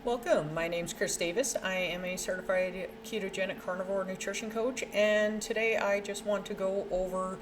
Welcome. My name's Chris Davis. I am a certified ketogenic carnivore nutrition coach, and today I just want to go over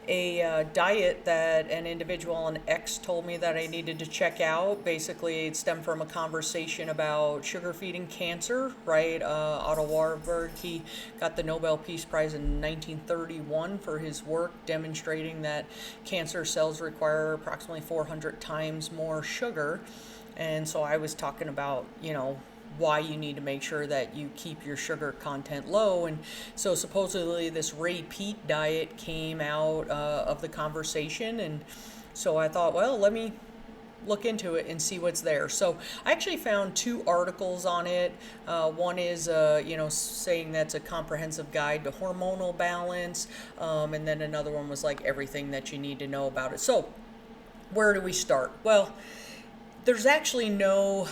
a diet that an individual on X told me that I needed to check out. Basically, it stemmed from a conversation about sugar feeding cancer, right? Otto Warburg, he got the Nobel Peace Prize in 1931 for his work demonstrating that cancer cells require approximately 400 times more sugar. And so I was talking about, why you need to make sure that you keep your sugar content low. And so supposedly this Ray Peat Diet came out of the conversation. And so I thought, well, let me look into it and see what's there. So I actually found two articles on it. One is, saying that's a comprehensive guide to hormonal balance. And then another one was like everything that you need to know about it. So where do we start? Well, there's actually no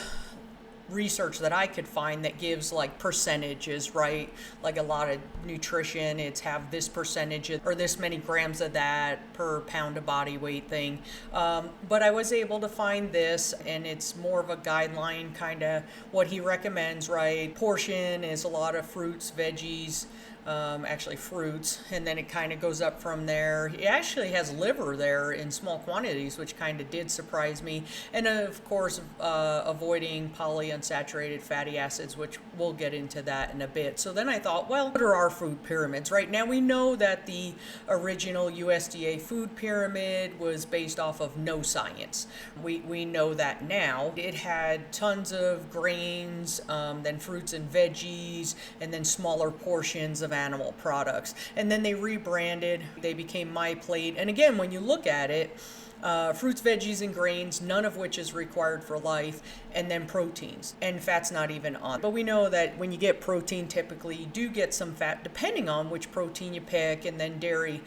research that I could find that gives like percentages, right? Like a lot of nutrition, it's have this percentage or this many grams of that per pound of body weight thing. But I was able to find this, and it's more of a guideline, kind of what he recommends, right? Portion is a lot of fruits, veggies, actually fruits, and then it kind of goes up from there. He actually has liver there in small quantities, which kind of did surprise me. And of course, avoiding polyunsaturated fatty acids, which we'll get into that in a bit. So then I thought, well, what are our food pyramids? Right now we know that the original USDA food pyramid was based off of no science. We know that now. It had tons of grains, then fruits and veggies, and then smaller portions of animal products. And then they rebranded, they became My Plate. And again, when you look at it, fruits, veggies, and grains, none of which is required for life, and then proteins. And fat's not even on. But we know that when you get protein, typically you do get some fat, depending on which protein you pick, and then dairy,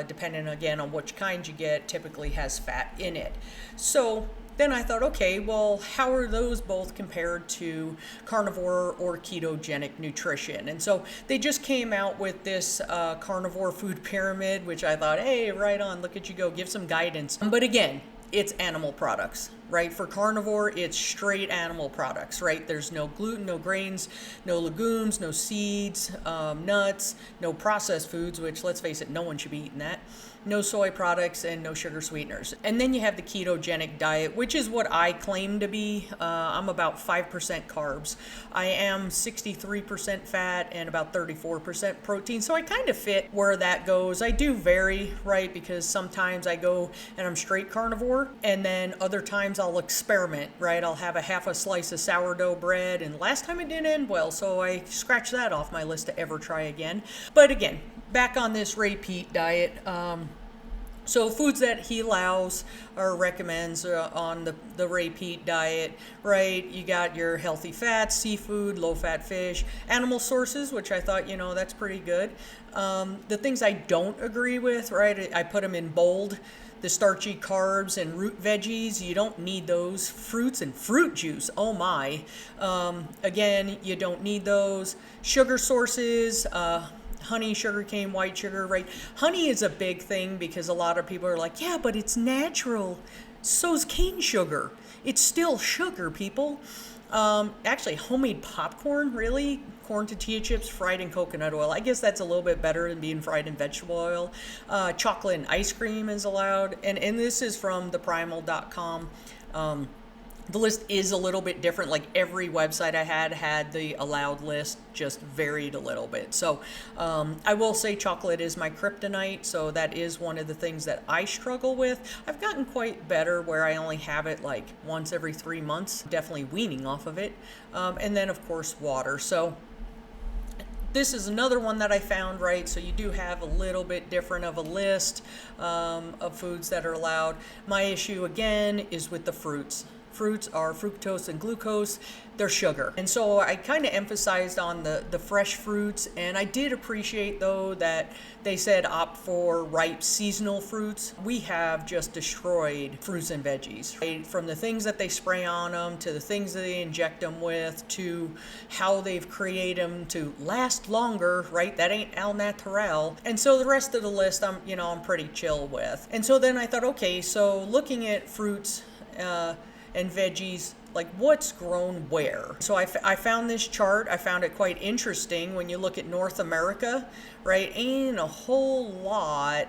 depending again on which kind you get, typically has fat in it. So then I thought, okay, well, how are those both compared to carnivore or ketogenic nutrition? And so they just came out with this carnivore food pyramid, which I thought, hey, right on, look at you go, give some guidance. But again, it's animal products, right? For carnivore, it's straight animal products, right? There's no gluten, no grains, no legumes, no seeds, nuts, no processed foods, which, let's face it, no one should be eating that. No soy products, and no sugar sweeteners. And then you have the ketogenic diet, which is what I claim to be. I'm about 5% carbs. I am 63% fat and about 34% protein. So I kind of fit where that goes. I do vary, right? Because sometimes I go and I'm straight carnivore, and then other times I'll experiment, right? I'll have a half a slice of sourdough bread, and last time it didn't end well, so I scratched that off my list to ever try again. But again, back on this Ray Peat diet, so foods that he allows or recommends on the Ray Peat diet, right? You got your healthy fats, seafood, low-fat fish, animal sources, which I thought, that's pretty good. The things I don't agree with, right? I put them in bold. The starchy carbs and root veggies, you don't need those. Fruits and fruit juice, oh my. Again, you don't need those. Sugar sources, honey, sugarcane, white sugar, right? Honey is a big thing because a lot of people are like, yeah, but it's natural. So's cane sugar. It's still sugar, people. Actually, homemade popcorn, really? Corn tortilla chips fried in coconut oil. I guess that's a little bit better than being fried in vegetable oil. Chocolate and ice cream is allowed. And this is from theprimal.com. The list is a little bit different. Like every website I had the allowed list, just varied a little bit. So I will say chocolate is my kryptonite. So that is one of the things that I struggle with. I've gotten quite better where I only have it like once every 3 months, definitely weaning off of it. And then of course water. So this is another one that I found, right? So you do have a little bit different of a list of foods that are allowed. My issue again is with the fruits. Fruits are fructose and glucose, they're sugar. And so I kind of emphasized on the fresh fruits, and I did appreciate though that they said opt for ripe seasonal fruits. We have just destroyed fruits and veggies, right? From the things that they spray on them, to the things that they inject them with, to how they've created them to last longer, right? That ain't al natural. And so the rest of the list I'm pretty chill with. And so then I thought, okay, so looking at fruits, and veggies, like what's grown where. So I found this chart. I found it quite interesting. When you look at North America, right, ain't a whole lot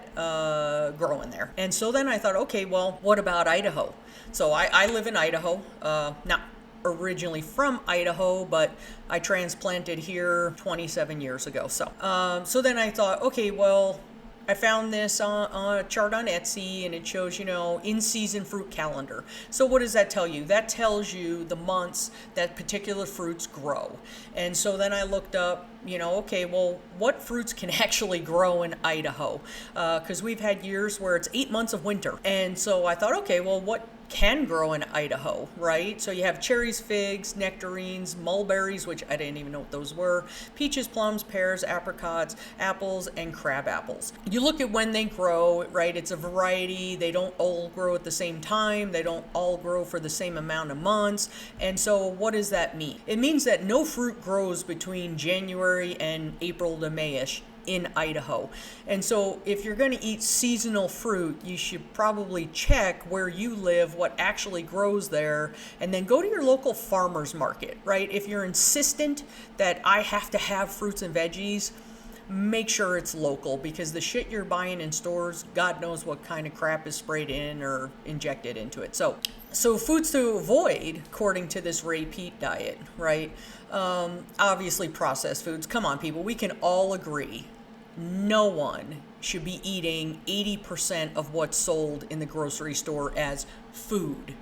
growing there. And so then I thought, okay, well, what about Idaho? So I live in Idaho, not originally from Idaho, but I transplanted here 27 years ago. So then I thought, okay, well, I found this on a chart on Etsy, and it shows, in-season fruit calendar. So what does that tell you? That tells you the months that particular fruits grow. And so then I looked up, okay, well, what fruits can actually grow in Idaho? Because we've had years where it's 8 months of winter. And so I thought, okay, well, what can grow in Idaho, right? So you have cherries, figs, nectarines, mulberries, which I didn't even know what those were, peaches, plums, pears, apricots, apples, and crab apples. You look at when they grow, right? It's a variety. They don't all grow at the same time. They don't all grow for the same amount of months. And so what does that mean? It means that no fruit grows between January and April to May-ish in Idaho. And so if you're going to eat seasonal fruit, you should probably check where you live, what actually grows there, and then go to your local farmer's market, right? If you're insistent that I have to have fruits and veggies, make sure it's local, because the shit you're buying in stores, God knows what kind of crap is sprayed in or injected into it. So foods to avoid, according to this Ray Peat Diet, right? Obviously processed foods. Come on, people, we can all agree no one should be eating 80% of what's sold in the grocery store as food,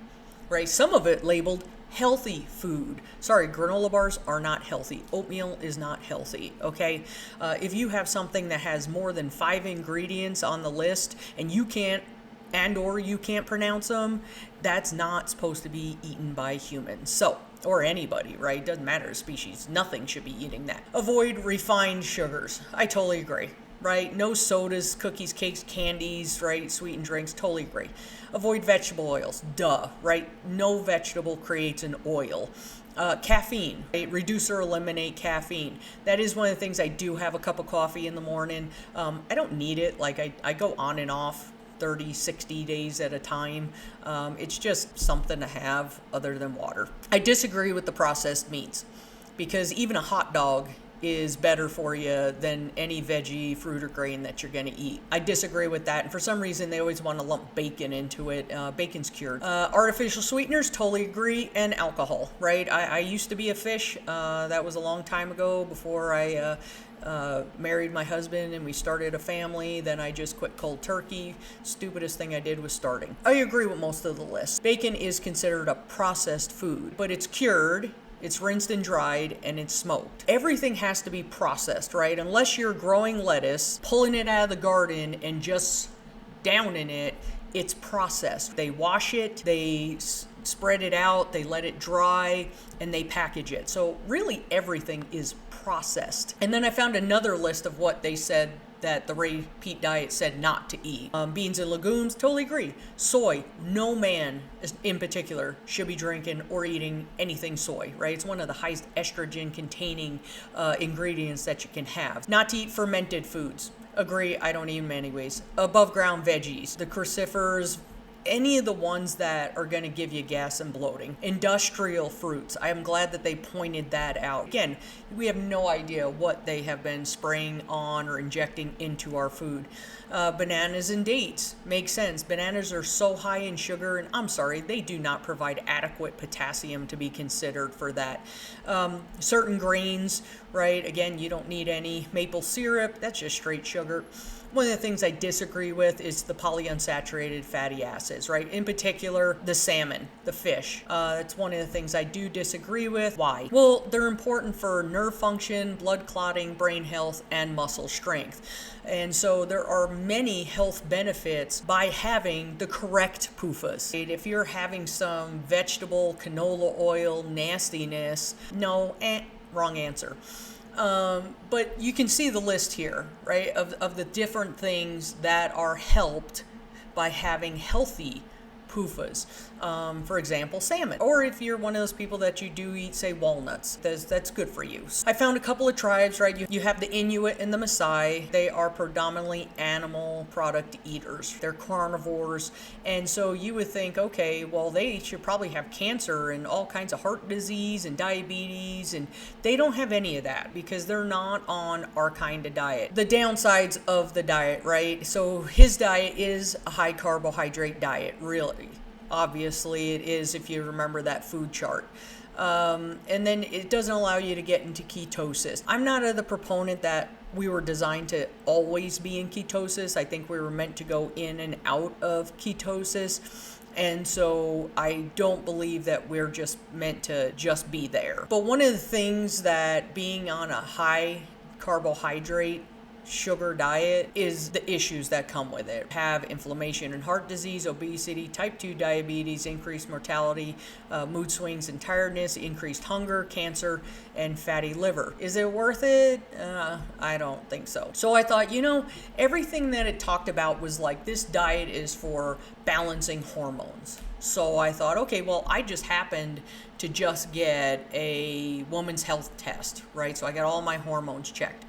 right? Some of it labeled healthy food. Sorry, granola bars are not healthy. Oatmeal is not healthy, okay? If you have something that has more than 5 ingredients on the list and you can't pronounce them, that's not supposed to be eaten by humans. So, or anybody, right? Doesn't matter, species. Nothing should be eating that. Avoid refined sugars. I totally agree, right? No sodas, cookies, cakes, candies, right? Sweetened drinks, totally agree. Avoid vegetable oils. Duh, right? No vegetable creates an oil. Caffeine, right? Reduce or eliminate caffeine. That is one of the things. I do have a cup of coffee in the morning. I don't need it. Like I go on and off 30, 60 days at a time. It's just something to have other than water. I disagree with the processed meats, because even a hot dog is better for you than any veggie, fruit, or grain that you're going to eat. I disagree with that, and for some reason they always want to lump bacon into it. Bacon's cured. Artificial sweeteners, totally agree, and alcohol, right? I used to be a fish. That was a long time ago, before I married my husband and we started a family. Then I just quit cold turkey. Stupidest thing I did was starting. I agree with most of the list. Bacon is considered a processed food, but it's cured, it's rinsed and dried, and it's smoked. Everything has to be processed, right? Unless you're growing lettuce, pulling it out of the garden and just downing it, it's processed. They wash it, they spread it out, they let it dry, and they package it. So really everything is processed. And then I found another list of what they said that the Ray Peat Diet said not to eat. Beans and legumes, totally agree. Soy, no man in particular should be drinking or eating anything soy, right? It's one of the highest estrogen containing ingredients that you can have. Not to eat fermented foods. Agree, I don't eat them anyways. Above ground veggies, the crucifers, any of the ones that are going to give you gas and bloating. Industrial fruits. I am glad that they pointed that out. Again, we have no idea what they have been spraying on or injecting into our food. Bananas and dates. Makes sense. Bananas are so high in sugar, and I'm sorry, they do not provide adequate potassium to be considered for that. Certain grains, right? Again, you don't need any maple syrup. That's just straight sugar. One of the things I disagree with is the polyunsaturated fatty acids, right? In particular, the salmon, the fish. That's one of the things I do disagree with. Why? Well, they're important for nerve function, blood clotting, brain health, and muscle strength. And so there are many health benefits by having the correct PUFAs. If you're having some vegetable canola oil nastiness, no, wrong answer. But you can see the list here, right, of the different things that are helped by having healthy PUFAs. For example, salmon. Or if you're one of those people that you do eat, say, walnuts, that's good for you. I found a couple of tribes, right? You have the Inuit and the Maasai. They are predominantly animal product eaters. They're carnivores. And so you would think, okay, well, they should probably have cancer and all kinds of heart disease and diabetes. And they don't have any of that because they're not on our kind of diet. The downsides of the diet, right? So his diet is a high carbohydrate diet, really. Obviously, it is if you remember that food chart. And then it doesn't allow you to get into ketosis. I'm not the proponent that we were designed to always be in ketosis. I think we were meant to go in and out of ketosis. And so I don't believe that we're just meant to just be there. But one of the things that being on a high carbohydrate sugar diet is the issues that come with it. Have inflammation and heart disease, obesity, type 2 diabetes, increased mortality, mood swings and tiredness, increased hunger, cancer, and fatty liver. Is it worth it? I don't think so. So I thought, everything that it talked about was like, this diet is for balancing hormones. So I thought, okay, well, I just happened to just get a woman's health test, right? So I got all my hormones checked.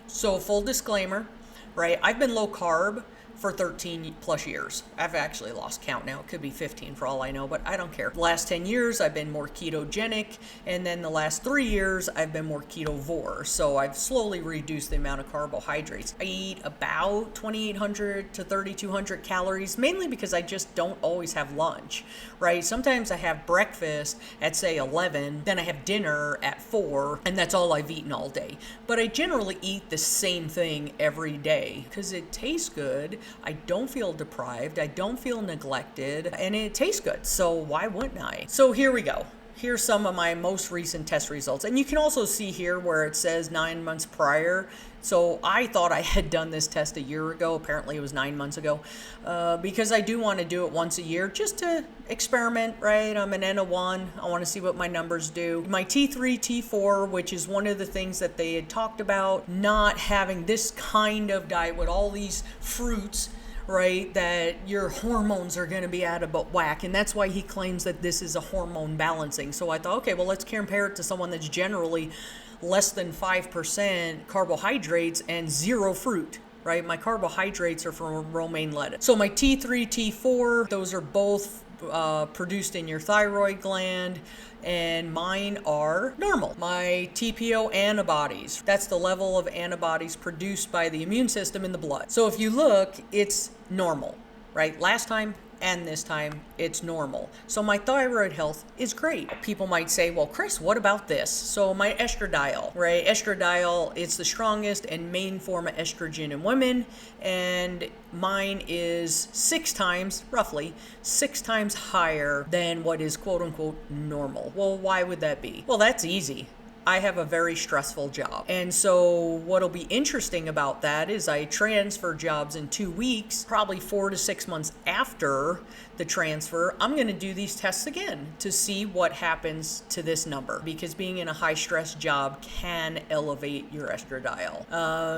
So full disclaimer, right? I've been low carb for 13 plus years. I've actually lost count now. It could be 15 for all I know, but I don't care. The last 10 years, I've been more ketogenic. And then the last 3 years, I've been more ketovore. So I've slowly reduced the amount of carbohydrates. I eat about 2,800 to 3,200 calories, mainly because I just don't always have lunch, right? Sometimes I have breakfast at, say, 11, then I have dinner at 4, and that's all I've eaten all day. But I generally eat the same thing every day because it tastes good. I don't feel deprived, I don't feel neglected, and it tastes good, so why wouldn't I? So here we go. Here's some of my most recent test results. And you can also see here where it says 9 months prior. So I thought I had done this test a year ago. Apparently it was 9 months ago. Because I do want to do it once a year just to experiment, right? I'm an N01. I want to see what my numbers do. My T3, T4, which is one of the things that they had talked about, not having this kind of diet with all these fruits, right, that your hormones are going to be out of whack. And that's why he claims that this is a hormone balancing. So I thought, okay, well, let's compare it to someone that's generally less than 5% carbohydrates and 0 fruit, right? My carbohydrates are from romaine lettuce. So my T3, T4, those are both produced in your thyroid gland, and mine are normal. My TPO antibodies, that's the level of antibodies produced by the immune system in the blood. So if you look, it's normal, right? Last time and this time, it's normal. So my thyroid health is great. People might say, well, Chris, what about this? So my estradiol, right? Estradiol, it's the strongest and main form of estrogen in women, and mine is 6 times, roughly, 6 times higher than what is quote unquote normal. Well, why would that be? Well, that's easy. I have a very stressful job. And so what'll be interesting about that is I transfer jobs in 2 weeks, probably 4 to 6 months after the transfer. I'm going to do these tests again to see what happens to this number, because being in a high stress job can elevate your estradiol.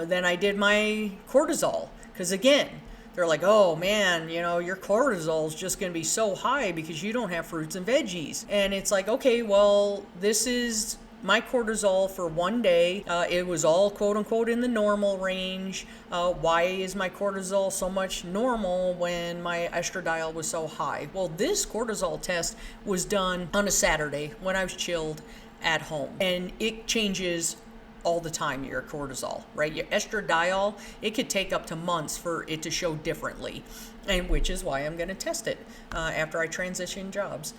Then I did my cortisol, because again, they're like, oh man, your cortisol is just going to be so high because you don't have fruits and veggies. And it's like, okay, well, this is my cortisol for one day. It was all quote unquote in the normal range. Why is my cortisol so much normal when my estradiol was so high? Well, this cortisol test was done on a Saturday when I was chilled at home, and it changes all the time, your cortisol, right? Your estradiol, it could take up to months for it to show differently, and which is why I'm going to test it after I transition jobs.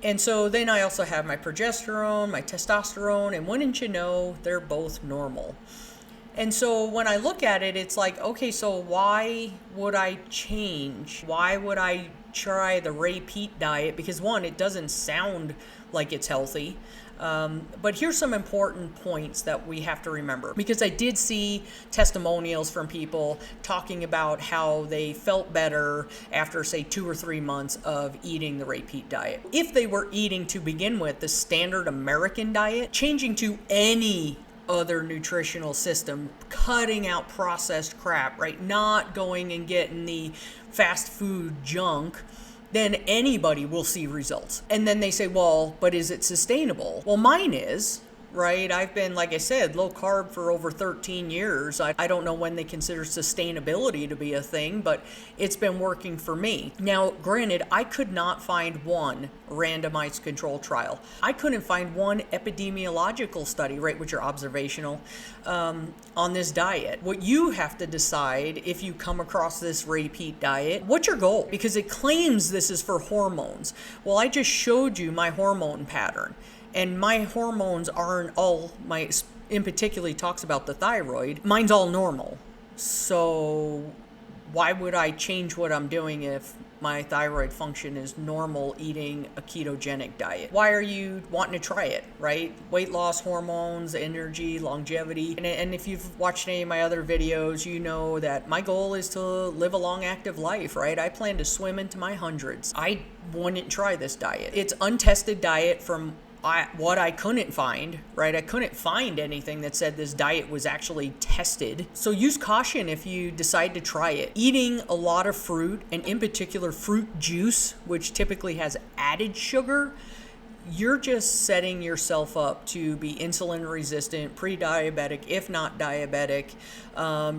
And so then I also have my progesterone, my testosterone, and wouldn't you know, they're both normal. And so when I look at it, it's like, okay, so why would I change? Why would I try the Ray Peat diet? Because one, it doesn't sound like it's healthy. But here's some important points that we have to remember, because I did see testimonials from people talking about how they felt better after, say, 2 or 3 months of eating the Ray Peat diet. If they were eating, to begin with, the standard American diet, changing to any other nutritional system, cutting out processed crap, right? Not going and getting the fast food junk, then anybody will see results. And then they say, well, but is it sustainable? Well, mine is. Right? I've been, like I said, low carb for over 13 years. I don't know when they consider sustainability to be a thing, but it's been working for me. Now, granted, I could not find one randomized control trial. I couldn't find one epidemiological study, right, which are observational, on this diet. What you have to decide if you come across this Ray Peat diet, what's your goal? Because it claims this is for hormones. Well, I just showed you my hormone pattern. And my hormones aren't all, in particular talks about the thyroid, mine's all normal. So why would I change what I'm doing if my thyroid function is normal eating a ketogenic diet? Why are you wanting to try it, right? Weight loss, hormones, energy, longevity. And if you've watched any of my other videos, you know that my goal is to live a long, active life, right? I plan to swim into my hundreds. I wouldn't try this diet. It's untested diet from what I couldn't find, right? I couldn't find anything that said this diet was actually tested. So use caution if you decide to try it. Eating a lot of fruit, and in particular fruit juice, which typically has added sugar, you're just setting yourself up to be insulin resistant, pre-diabetic, if not diabetic.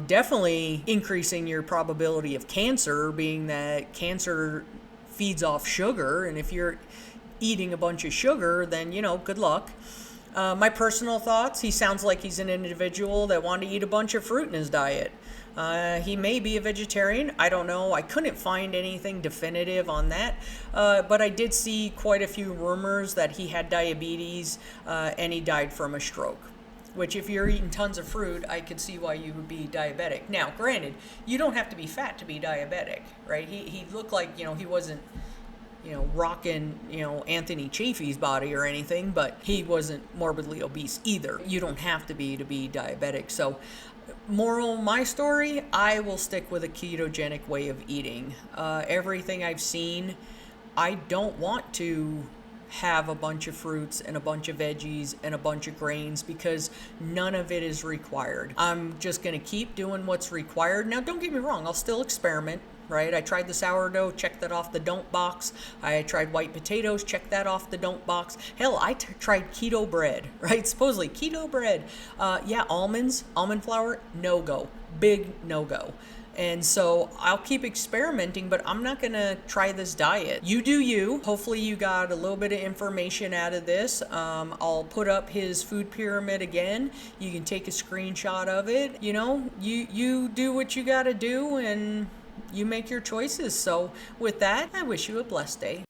Definitely increasing your probability of cancer, being that cancer feeds off sugar, and if you're eating a bunch of sugar, then, good luck. My personal thoughts, he sounds like he's an individual that wanted to eat a bunch of fruit in his diet. He may be a vegetarian. I don't know. I couldn't find anything definitive on that. But I did see quite a few rumors that he had diabetes and he died from a stroke. Which, if you're eating tons of fruit, I could see why you would be diabetic. Now, granted, you don't have to be fat to be diabetic, right? He looked like, he wasn't rocking, Anthony Chaffee's body or anything, but he wasn't morbidly obese either. You don't have to be diabetic. So, moral of my story, I will stick with a ketogenic way of eating. Everything I've seen, I don't want to have a bunch of fruits and a bunch of veggies and a bunch of grains because none of it is required. I'm just going to keep doing what's required. Now, don't get me wrong, I'll still experiment. Right? I tried the sourdough, checked that off the don't box. I tried white potatoes, checked that off the don't box. Hell, I tried keto bread, right? Supposedly keto bread. Almonds, almond flour, no-go. Big no-go. And so I'll keep experimenting, but I'm not going to try this diet. You do you. Hopefully you got a little bit of information out of this. I'll put up his food pyramid again. You can take a screenshot of it. You do what you got to do, and you make your choices. So with that, I wish you a blessed day.